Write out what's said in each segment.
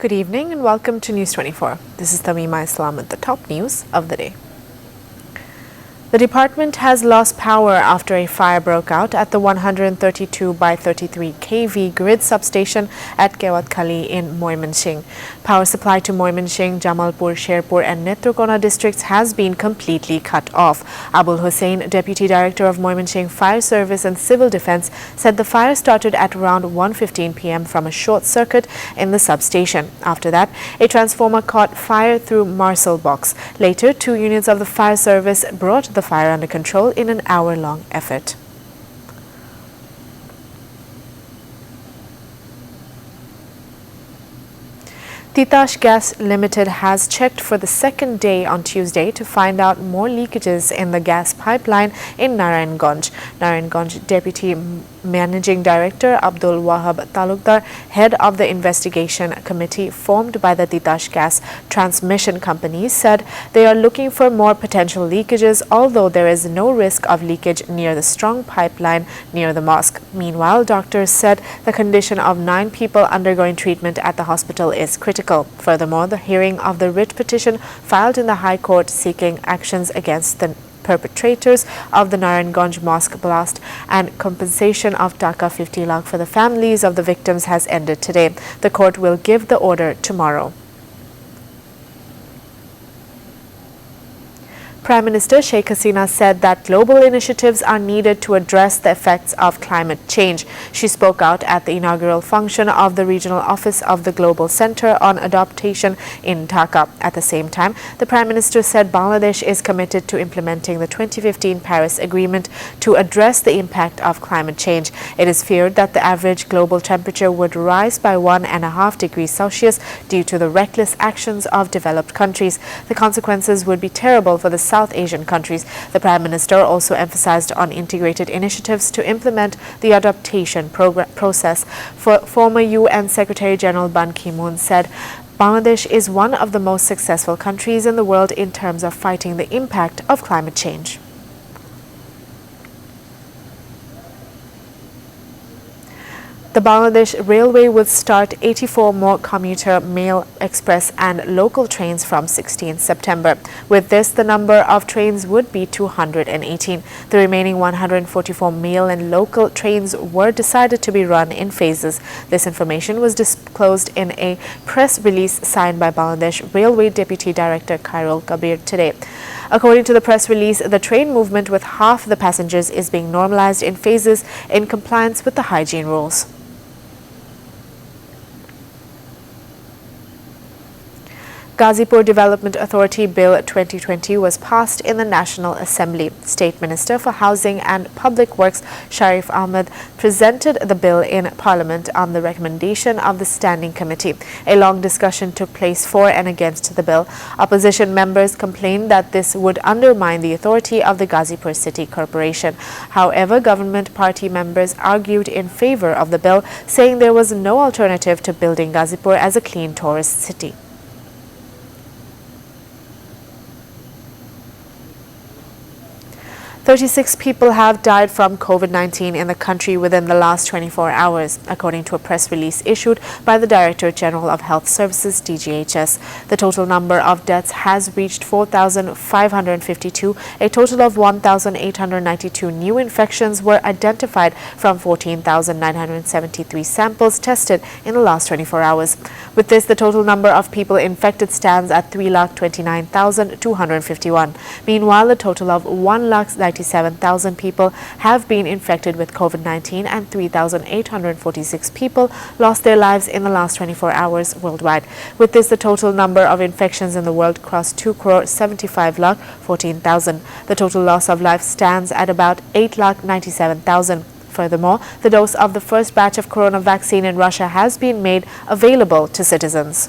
Good evening and welcome to News 24. This is Tamima Islam with the top news of the day. The department has lost power after a fire broke out at the 132 by 33 kV grid substation at Kewat Khali in Moimanshing. Power supply to Moimanshing, Jamalpur, Sherpur and Netrokona districts has been completely cut off. Abul Hussain, Deputy Director of Moimanshing Fire Service and Civil Defence, said the fire started at around 1:15 p.m. from a short circuit in the substation. After that, a transformer caught fire through Marcel box. Later, 2 units of the fire service brought the fire under control in an hour-long effort. Titash Gas Limited has checked for the second day on Tuesday to find out more leakages in the gas pipeline in Narayanganj. Narayanganj Deputy Managing Director Abdul Wahab Talukdar, head of the investigation committee formed by the Titash Gas Transmission Company, said they are looking for more potential leakages, although there is no risk of leakage near the strong pipeline near the mosque. Meanwhile, doctors said the condition of 9 people undergoing treatment at the hospital is critical. Furthermore, the hearing of the writ petition filed in the High Court seeking actions against the perpetrators of the Narayanganj mosque blast and compensation of Dhaka 50 lakh for the families of the victims has ended today. The court will give the order tomorrow. Prime Minister Sheikh Hasina said that global initiatives are needed to address the effects of climate change. She spoke out at the inaugural function of the Regional Office of the Global Center on Adaptation in Dhaka. At the same time, the Prime Minister said Bangladesh is committed to implementing the 2015 Paris Agreement to address the impact of climate change. It is feared that the average global temperature would rise by 1.5 degrees Celsius due to the reckless actions of developed countries. The consequences would be terrible for the South Asian countries. The Prime Minister also emphasized on integrated initiatives to implement the adaptation process. Former UN Secretary General Ban Ki-moon said Bangladesh is one of the most successful countries in the world in terms of fighting the impact of climate change. The Bangladesh Railway will start 84 more commuter, mail, express and local trains from 16 September. With this, the number of trains would be 218. The remaining 144 mail and local trains were decided to be run in phases. This information was disclosed in a press release signed by Bangladesh Railway Deputy Director Khairul Kabir today. According to the press release, the train movement with half the passengers is being normalized in phases in compliance with the hygiene rules. Ghazipur Development Authority Bill 2020 was passed in the National Assembly. State Minister for Housing and Public Works Sharif Ahmed presented the bill in Parliament on the recommendation of the Standing Committee. A long discussion took place for and against the bill. Opposition members complained that this would undermine the authority of the Ghazipur City Corporation. However, government party members argued in favor of the bill, saying there was no alternative to building Ghazipur as a clean tourist city. 36 people have died from COVID-19 in the country within the last 24 hours, according to a press release issued by the Director General of Health Services, DGHS. The total number of deaths has reached 4,552. A total of 1,892 new infections were identified from 14,973 samples tested in the last 24 hours. With this, the total number of people infected stands at 3,29,251. Meanwhile, a total of 1,97,000 people have been infected with COVID-19 and 3,846 people lost their lives in the last 24 hours worldwide. With this, the total number of infections in the world crossed 2,75,14,000. The total loss of life stands at about 8,97,000. Furthermore, the dose of the first batch of corona vaccine in Russia has been made available to citizens.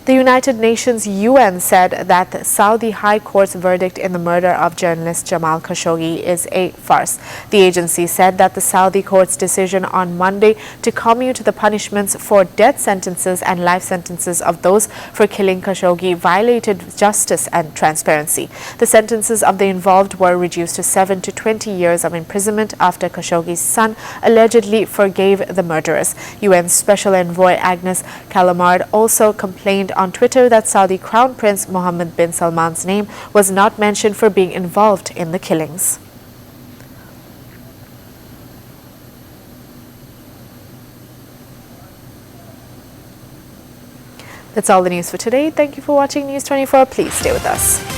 The United Nations UN said that the Saudi High Court's verdict in the murder of journalist Jamal Khashoggi is a farce. The agency said that the Saudi court's decision on Monday to commute the punishments for death sentences and life sentences of those for killing Khashoggi violated justice and transparency. The sentences of the involved were reduced to 7 to 20 years of imprisonment after Khashoggi's son allegedly forgave the murderers. UN Special Envoy Agnes Callamard also complained on Twitter that Saudi Crown Prince Mohammed bin Salman's name was not mentioned for being involved in the killings. That's all the news for today. Thank you for watching News 24. Please stay with us.